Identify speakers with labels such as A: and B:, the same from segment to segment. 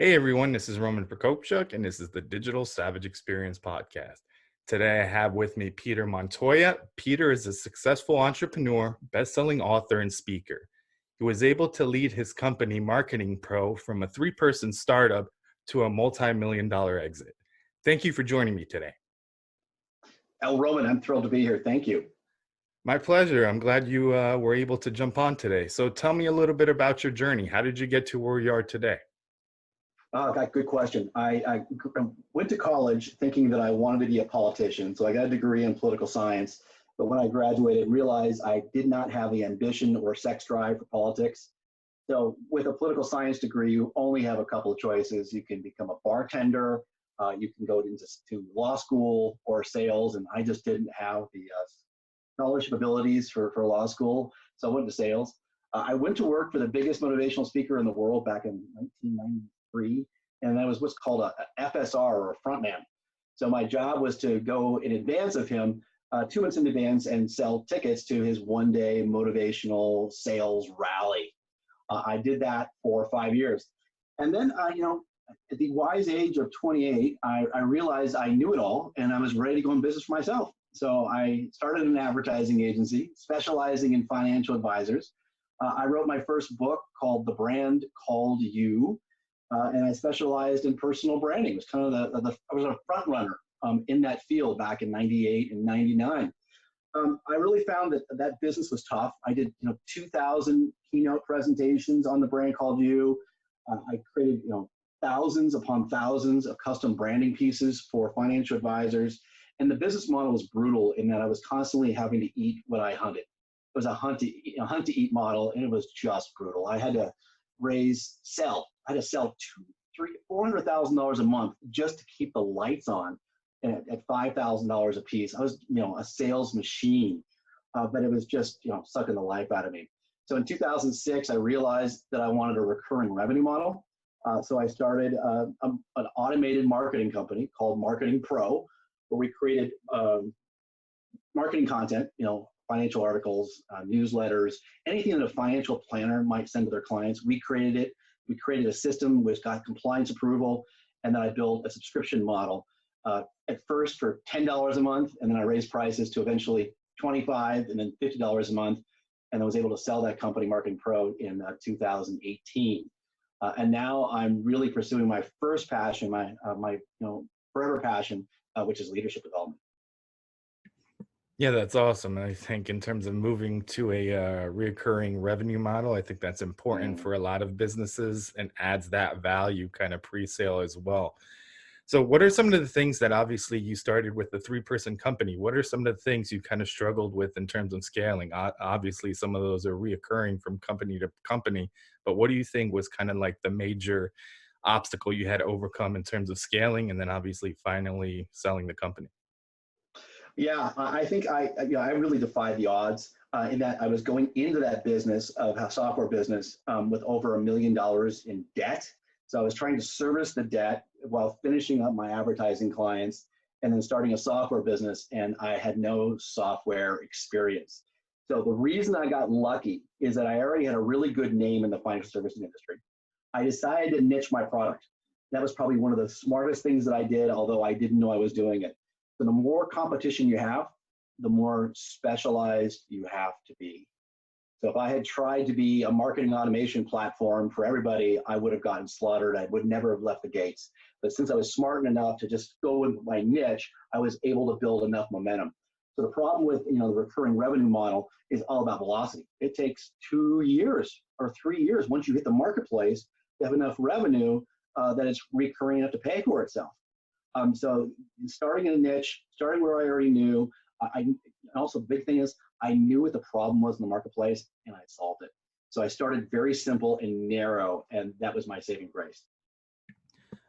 A: Hey everyone, this is Roman Prokopchuk, and this is the Digital Savage Experience podcast. Today I have with me Peter Montoya. Peter is a successful entrepreneur, best-selling author, and speaker. He was able to lead his company Marketing Pro from a three-person startup to a multi-million dollar exit. Thank you for joining me today.
B: Roman, I'm thrilled to be here. Thank you.
A: My pleasure. I'm glad you were able to jump on today. So tell me a little bit about your journey. How did you get to where you are today?
B: Good question. I went to college thinking that I wanted to be a politician. So I got a degree in political science. But when I graduated, realized I did not have the ambition or sex drive for politics. So with a political science degree, you only have a couple of choices. You can become a bartender, you can go to law school or sales. And I just didn't have the scholarship abilities for law school. So I went to sales. I went to work for the biggest motivational speaker in the world back in 1993, and that was what's called a FSR, or a frontman. So my job was to go in advance of him, 2 months in advance, and sell tickets to his one-day motivational sales rally. I did that for 5 years. And then, at the wise age of 28, I realized I knew it all and I was ready to go in business for myself. So I started an advertising agency specializing in financial advisors. I wrote my first book called The Brand Called You, and I specialized in personal branding. It was kind of I was a front runner in that field back in 98 and 99. I really found that that business was tough. I did 2,000 keynote presentations on The Brand Called You. I created thousands upon thousands of custom branding pieces for financial advisors. And the business model was brutal in that I was constantly having to eat what I hunted. It was a hunt to eat model, and it was just brutal. I had to I had to sell two, three, $400,000 a month just to keep the lights on at $5,000 a piece. I was, a sales machine, but it was just, sucking the life out of me. So in 2006, I realized that I wanted a recurring revenue model. So I started an automated marketing company called Marketing Pro, where we created marketing content, financial articles, newsletters, anything that a financial planner might send to their clients. We created it. We created a system which got compliance approval, and then I built a subscription model. At first for $10 a month, and then I raised prices to eventually $25 and then $50 a month, and I was able to sell that company, Marketing Pro, in 2018. And now I'm really pursuing my first passion, my forever passion, which is leadership development.
A: Yeah, that's awesome. And I think in terms of moving to a recurring revenue model, I think that's important
B: Mm.
A: for a lot of businesses and adds that value kind of pre-sale as well. So, what are some of the things that obviously you started with the three-person company? What are some of the things you kind of struggled with in terms of scaling? Obviously, some of those are reoccurring from company to company, but what do you think was kind of like the major obstacle you had to overcome in terms of scaling and then obviously finally selling the company?
B: Yeah, I think I really defied the odds in that I was going into that business of a software business with over $1 million in debt. So I was trying to service the debt while finishing up my advertising clients and then starting a software business, and I had no software experience. So the reason I got lucky is that I already had a really good name in the financial services industry. I decided to niche my product. That was probably one of the smartest things that I did, although I didn't know I was doing it. So the more competition you have, the more specialized you have to be. So if I had tried to be a marketing automation platform for everybody, I would have gotten slaughtered. I would never have left the gates. But since I was smart enough to just go with my niche, I was able to build enough momentum. So the problem with the recurring revenue model is all about velocity. It takes 2 years or 3 years once you hit the marketplace to have enough revenue that it's recurring enough to pay for itself. So starting in a niche, starting where I already knew, also the big thing is I knew what the problem was in the marketplace and I solved it. So I started very simple and narrow, and that was my saving grace.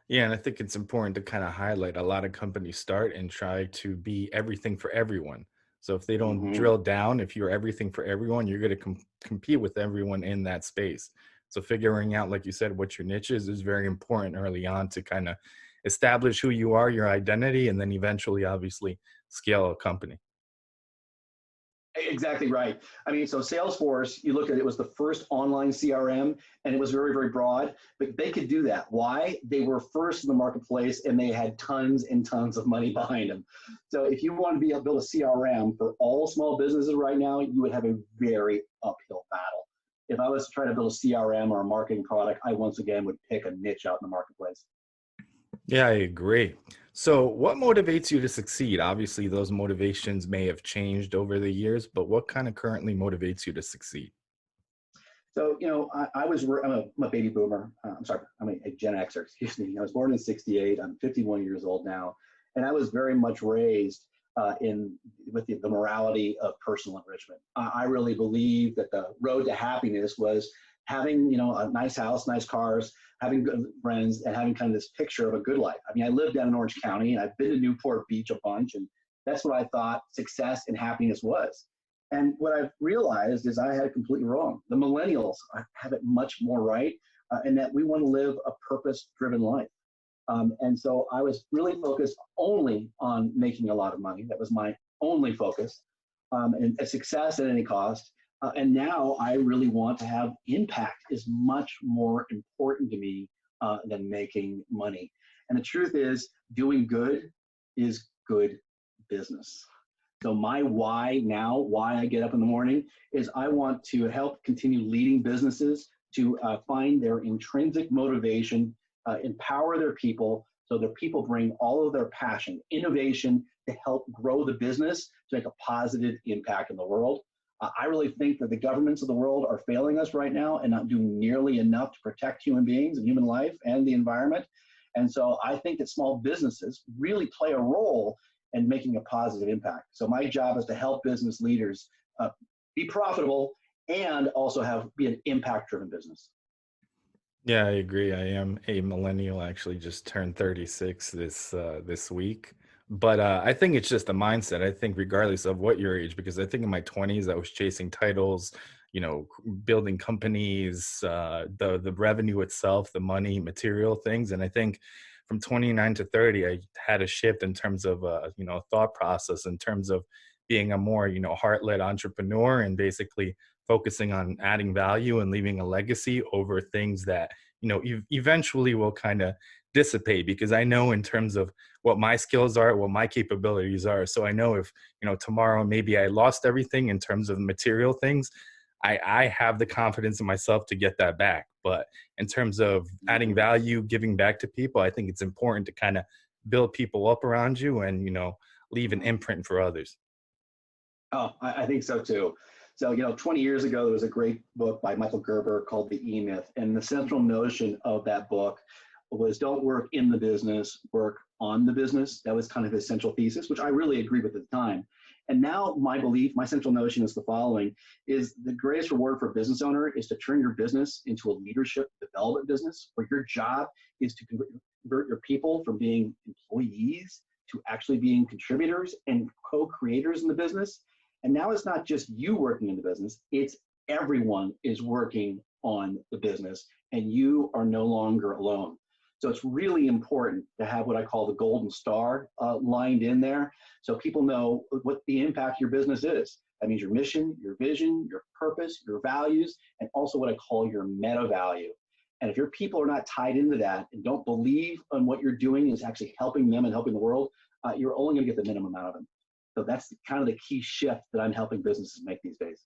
A: Yeah, and I think it's important to kind of highlight a lot of companies start and try to be everything for everyone. So if they don't
B: Hmm.
A: drill down, if you're everything for everyone, you're going to compete with everyone in that space. So figuring out, like you said, what your niche is very important early on to kind of establish who you are, your identity, and then eventually, obviously, scale a company.
B: Exactly right. I mean, so Salesforce, you look at it, was the first online CRM, and it was very, very broad, but they could do that. Why? They were first in the marketplace and they had tons and tons of money behind them. So if you want to be able to build a CRM for all small businesses right now, you would have a very uphill battle. If I was trying to build a CRM or a marketing product, I once again would pick a niche out in the marketplace.
A: Yeah, I agree. So, what motivates you to succeed? Obviously, those motivations may have changed over the years, but what kind of currently motivates you to succeed?
B: So, I'm a baby boomer. I'm sorry, I'm a Gen Xer, excuse me. I was born in 68. I'm 51 years old now. And I was very much raised in with the morality of personal enrichment. I really believe that the road to happiness was having, a nice house, nice cars, having good friends, and having kind of this picture of a good life. I mean, I lived down in Orange County and I've been to Newport Beach a bunch, and that's what I thought success and happiness was. And what I've realized is I had it completely wrong. The millennials have it much more right, in that we want to live a purpose driven life. And so I was really focused only on making a lot of money. That was my only focus, and a success at any cost. And now I really want to have impact is much more important to me than making money. And the truth is, doing good is good business. So my why now, why I get up in the morning, is I want to help continue leading businesses to find their intrinsic motivation, empower their people, so their people bring all of their passion, innovation to help grow the business to make a positive impact in the world. I really think that the governments of the world are failing us right now and not doing nearly enough to protect human beings and human life and the environment. And so I think that small businesses really play a role and making a positive impact. So my job is to help business leaders be profitable and also be an impact-driven business.
A: Yeah, I agree. I am a millennial. I actually just turned 36 this week. But I think it's just a mindset. I think regardless of what your age, because I think in my 20s I was chasing titles, building companies, the revenue itself, the money, material things. And I think from 29 to 30, I had a shift in terms of thought process, in terms of being a more, heart-led entrepreneur, and basically focusing on adding value and leaving a legacy over things that eventually will kind of dissipate, because I know in terms of what my skills are, what my capabilities are. So I know if tomorrow maybe I lost everything in terms of material things, I have the confidence in myself to get that back. But in terms of adding value, giving back to people, I think it's important to kind of build people up around you and leave an imprint for others.
B: Oh, I think so too. So, 20 years ago, there was a great book by Michael Gerber called The E Myth. And the central notion of that book was don't work in the business, work on the business. That was kind of his central thesis, which I really agreed with at the time. And now my belief, my central notion is the following: is the greatest reward for a business owner is to turn your business into a leadership development business, where your job is to convert your people from being employees to actually being contributors and co-creators in the business. And now it's not just you working in the business, it's everyone is working on the business, and you are no longer alone. So it's really important to have what I call the golden star lined in there, so people know what the impact of your business is. That means your mission, your vision, your purpose, your values, and also what I call your meta value. And if your people are not tied into that and don't believe in what you're doing is actually helping them and helping the world, you're only going to get the minimum out of them. So that's kind of the key shift that I'm helping businesses make these days.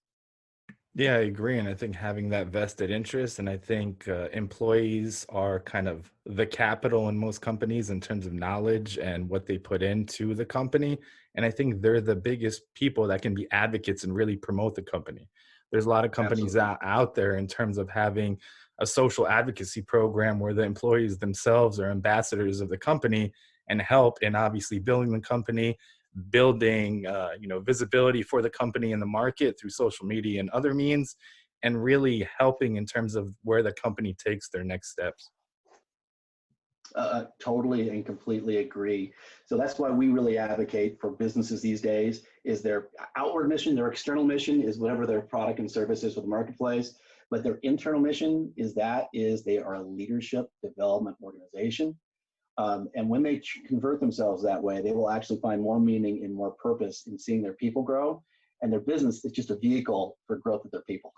A: Yeah, I agree. And I think having that vested interest, and I think employees are kind of the capital in most companies in terms of knowledge and what they put into the company. And I think they're the biggest people that can be advocates and really promote the company. There's a lot of companies
B: Absolutely.
A: out there in terms of having a social advocacy program where the employees themselves are ambassadors of the company and help in obviously building the company, building visibility for the company in the market through social media and other means, and really helping in terms of where the company takes their next steps.
B: Totally and completely agree. So that's why we really advocate for businesses these days is their outward mission, their external mission is whatever their product and service is for the marketplace. But their internal mission is they are a leadership development organization. And when they convert themselves that way, they will actually find more meaning and more purpose in seeing their people grow. and their business is just a vehicle for growth of their people.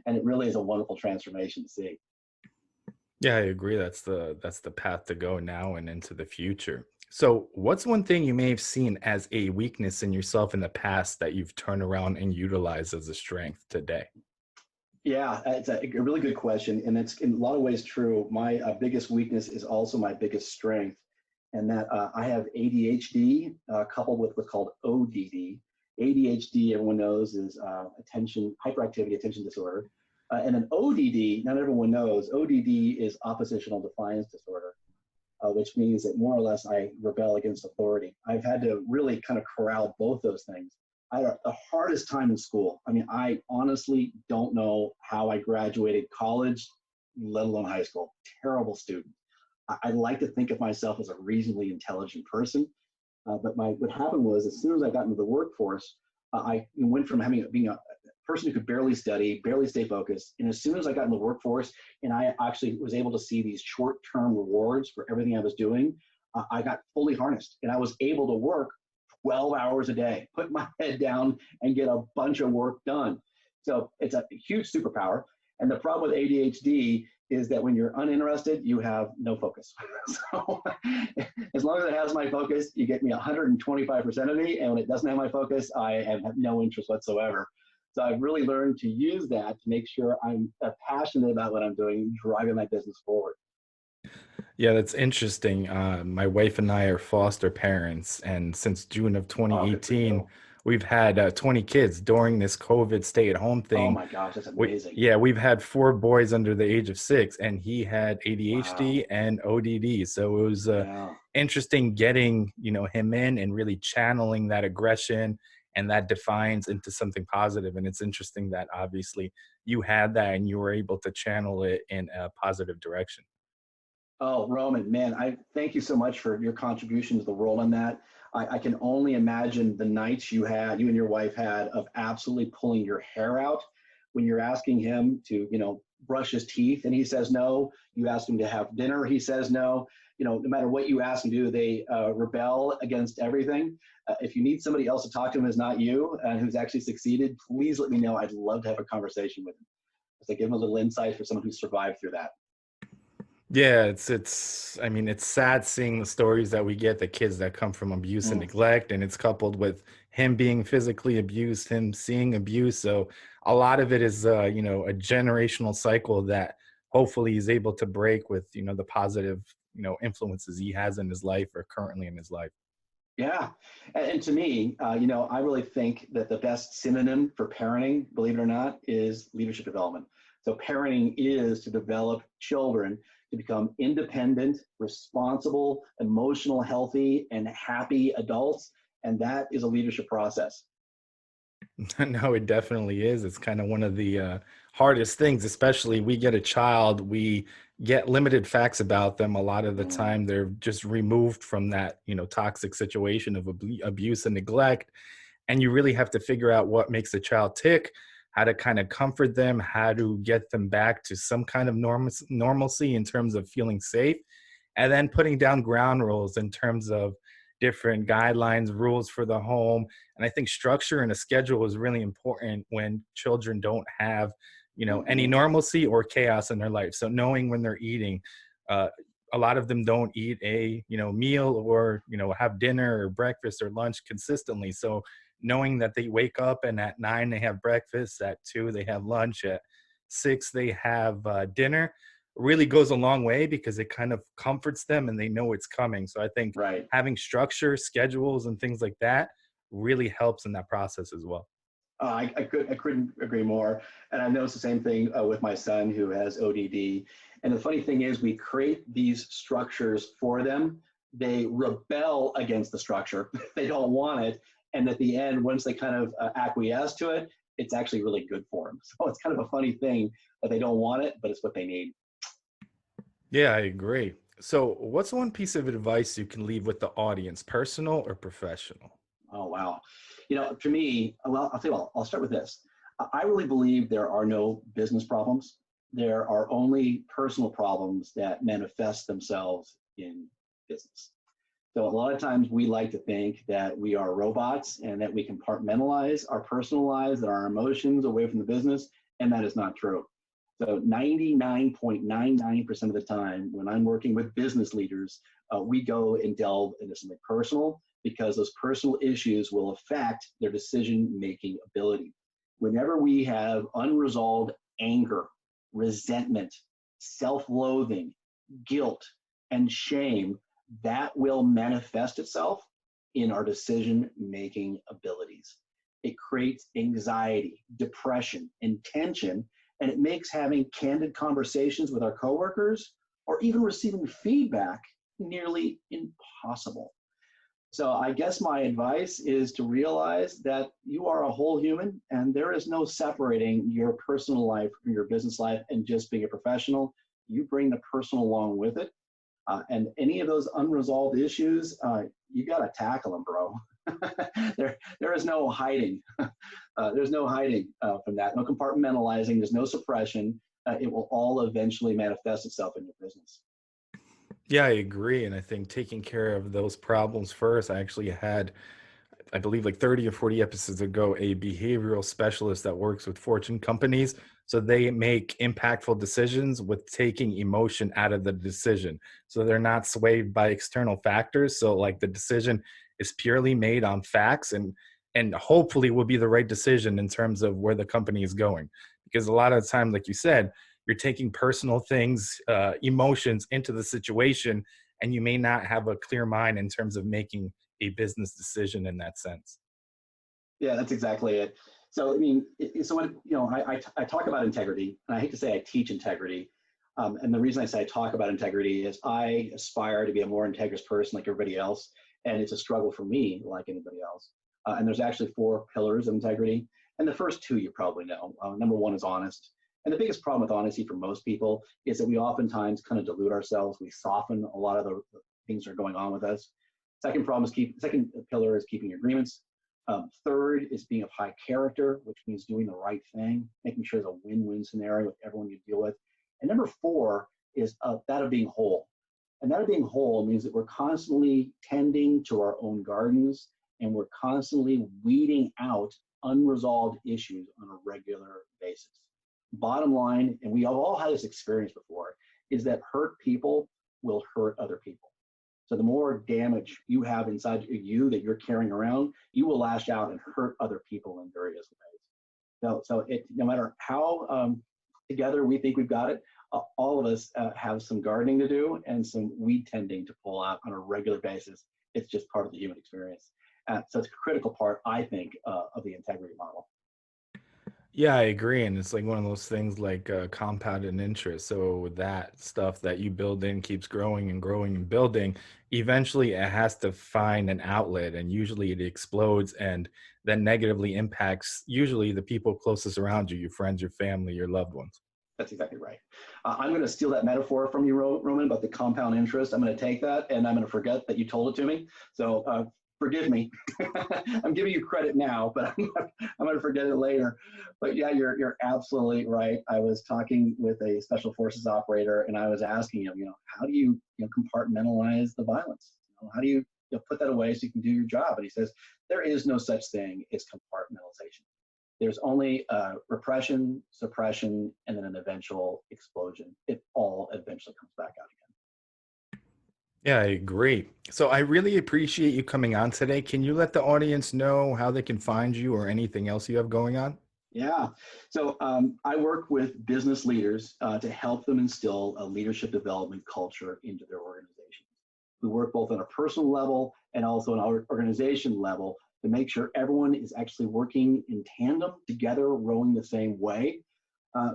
B: And it really is a wonderful transformation to see.
A: Yeah, I agree. That's the path to go now and into the future. So, what's one thing you may have seen as a weakness in yourself in the past that you've turned around and utilized as a strength today?
B: Yeah, it's a really good question, and it's in a lot of ways true. My biggest weakness is also my biggest strength, and that I have ADHD coupled with what's called ODD. ADHD, everyone knows, is attention hyperactivity attention disorder, and an ODD, not everyone knows. ODD is oppositional defiance disorder, which means that more or less I rebel against authority. I've had to really kind of corral both those things. I had the hardest time in school. I mean, I honestly don't know how I graduated college, let alone high school. Terrible student. I like to think of myself as a reasonably intelligent person, but what happened was, as soon as I got into the workforce, I went from being a person who could barely study, barely stay focused, and as soon as I got in the workforce, and I actually was able to see these short-term rewards for everything I was doing, I got fully harnessed, and I was able to work 12 hours a day, put my head down, and get a bunch of work done. So it's a huge superpower. And the problem with ADHD is that when you're uninterested, you have no focus. So as long as it has my focus, you get me 125% of me. And when it doesn't have my focus, I have no interest whatsoever. So I've really learned to use that to make sure I'm passionate about what I'm doing, driving my business forward.
A: Yeah, that's interesting. My wife and I are foster parents, and since June of
B: Oh, good for
A: 2018,
B: you.
A: we've had 20 kids during this COVID stay-at-home
B: Oh
A: thing.
B: my gosh, that's amazing.
A: Yeah, we've had four boys under the age of six, and he had
B: Wow.
A: ADHD and ODD. So it was
B: Yeah.
A: interesting getting him in and really channeling that aggression and that defiance into something positive. And it's interesting that obviously you had that and you were able to channel it in a positive direction.
B: Oh, Roman, man, I thank you so much for your contribution to the world on that. I can only imagine the nights you and your wife had of absolutely pulling your hair out when you're asking him to, brush his teeth and he says no. You ask him to have dinner, he says no. No matter what you ask him to do, they rebel against everything. If you need somebody else to talk to him who's not you and who's actually succeeded, please let me know. I'd love to have a conversation with him. So give him a little insight for someone who's survived through that.
A: Yeah, it's I mean, it's sad seeing the stories that we get, the kids that come from abuse and
B: Mm,
A: neglect, and it's coupled with him being physically abused, him seeing abuse. So a lot of it is a generational cycle that hopefully he's able to break with, the positive, influences he has in his life or currently in his life.
B: yeah. And to me, I really think that the best synonym for parenting, believe it or not, is leadership development. So parenting is to develop children to become independent, responsible, emotional, healthy, and happy adults. And that is a leadership process.
A: No, it definitely is. It's kind of one of the hardest things, especially we get a child, we get limited facts about them. A lot of the
B: Mm,
A: time, they're just removed from that, toxic situation of abuse and neglect. And you really have to figure out what makes a child tick, how to kind of comfort them, how to get them back to some kind of normalcy in terms of feeling safe, and then putting down ground rules in terms of different guidelines, rules for the home. And I think structure and a schedule is really important when children don't have, any
B: hmm.
A: normalcy or chaos in their life. So knowing when they're eating, uh, a lot of them don't eat a meal or have dinner or breakfast or lunch consistently. So knowing that they wake up and at 9 they have breakfast, at 2 they have lunch, at 6 they have dinner, really goes a long way because it kind of comforts them and they know it's coming. So I think
B: Right.
A: having structure, schedules, and things like that really helps in that process as well.
B: I couldn't agree more. And I've noticed the same thing with my son who has ODD. And the funny thing is, we create these structures for them. They rebel against the structure. They don't want it. And at the end, once they kind of acquiesce to it, it's actually really good for them. So it's kind of a funny thing that they don't want it, but it's what they need.
A: Yeah, I agree. So, what's one piece of advice you can leave with the audience, personal or professional?
B: Oh, wow. To me, well, I'll tell you what, I'll start with this. I really believe there are no business problems. There are only personal problems that manifest themselves in business. So a lot of times we like to think that we are robots and that we compartmentalize our personal lives and our emotions away from the business, and that is not true. So 99.99% of the time when I'm working with business leaders, we go and delve into something personal because those personal issues will affect their decision-making ability. Whenever we have unresolved anger, resentment, self-loathing, guilt, and shame, that will manifest itself in our decision-making abilities. It creates anxiety, depression, and tension, and it makes having candid conversations with our coworkers or even receiving feedback nearly impossible. So I guess my advice is to realize that you are a whole human and there is no separating your personal life from your business life and just being a professional. You bring the personal along with it. And any of those unresolved issues, you got to tackle them, bro. there is no hiding. There's no hiding from that. No compartmentalizing. There's no suppression. It will all eventually manifest itself in your business.
A: Yeah, I agree. And I think taking care of those problems first, I actually had, I believe, like 30 or 40 episodes ago, a behavioral specialist that works with Fortune companies. So they make impactful decisions with taking emotion out of the decision. So they're not swayed by external factors. So like the decision is purely made on facts, and hopefully will be the right decision in terms of where the company is going. Because a lot of the time, like you said, you're taking personal things, emotions into the situation, and you may not have a clear mind in terms of making a business decision in that sense.
B: Yeah, that's exactly it. So, I mean, so when, I talk about integrity, and I hate to say I teach integrity. And the reason I say I talk about integrity is I aspire to be a more integrous person like everybody else. And it's a struggle for me like anybody else. And there's actually four pillars of integrity. And the first two you probably know. Number one is honest. And the biggest problem with honesty for most people is that we oftentimes kind of dilute ourselves. We soften a lot of the things that are going on with us. Second pillar is keeping agreements. Third is being of high character, which means doing the right thing, making sure there's a win-win scenario with everyone you deal with. And number four is that of being whole. And that of being whole means that we're constantly tending to our own gardens and we're constantly weeding out unresolved issues on a regular basis. Bottom line, and we have all had this experience before, is that hurt people will hurt other people. So the more damage you have inside you that you're carrying around, you will lash out and hurt other people in various ways. No matter how together we think we've got it, all of us have some gardening to do and some weed tending to pull out on a regular basis. It's just part of the human experience. So it's a critical part, I think, of the integrity model.
A: Yeah, I agree. And it's like one of those things like compounded interest. So that stuff that you build in keeps growing and growing and building. Eventually, it has to find an outlet, and usually it explodes and then negatively impacts usually the people closest around you, your friends, your family, your loved ones.
B: That's exactly right. I'm going to steal that metaphor from you, Roman, about the compound interest. I'm going to take that and I'm going to forget that you told it to me. So forgive me. I'm giving you credit now, but I'm going to forget it later. But yeah, you're absolutely right. I was talking with a special forces operator, and I was asking him, how do you compartmentalize the violence? How do you put that away so you can do your job? And he says, there is no such thing as compartmentalization. There's only repression, suppression, and then an eventual explosion. It all eventually comes back out again.
A: Yeah, I agree. So I really appreciate you coming on today. Can you let the audience know how they can find you or anything else you have going on?
B: Yeah. So I work with business leaders to help them instill a leadership development culture into their organizations. We work both on a personal level and also on our organization level to make sure everyone is actually working in tandem together, rowing the same way.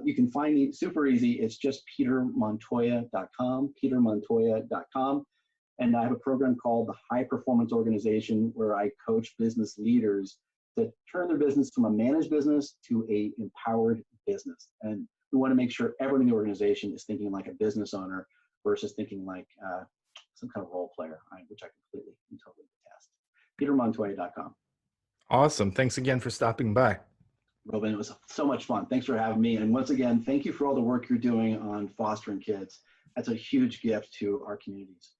B: You can find me super easy. It's just petermontoya.com, petermontoya.com. And I have a program called the High Performance Organization where I coach business leaders to turn their business from a managed business to a empowered business. And we want to make sure everyone in the organization is thinking like a business owner versus thinking like some kind of role player, which I completely and totally detest. petermontoya.com.
A: Awesome. Thanks again for stopping by.
B: Robin, it was so much fun. Thanks for having me. And once again, thank you for all the work you're doing on fostering kids. That's a huge gift to our communities.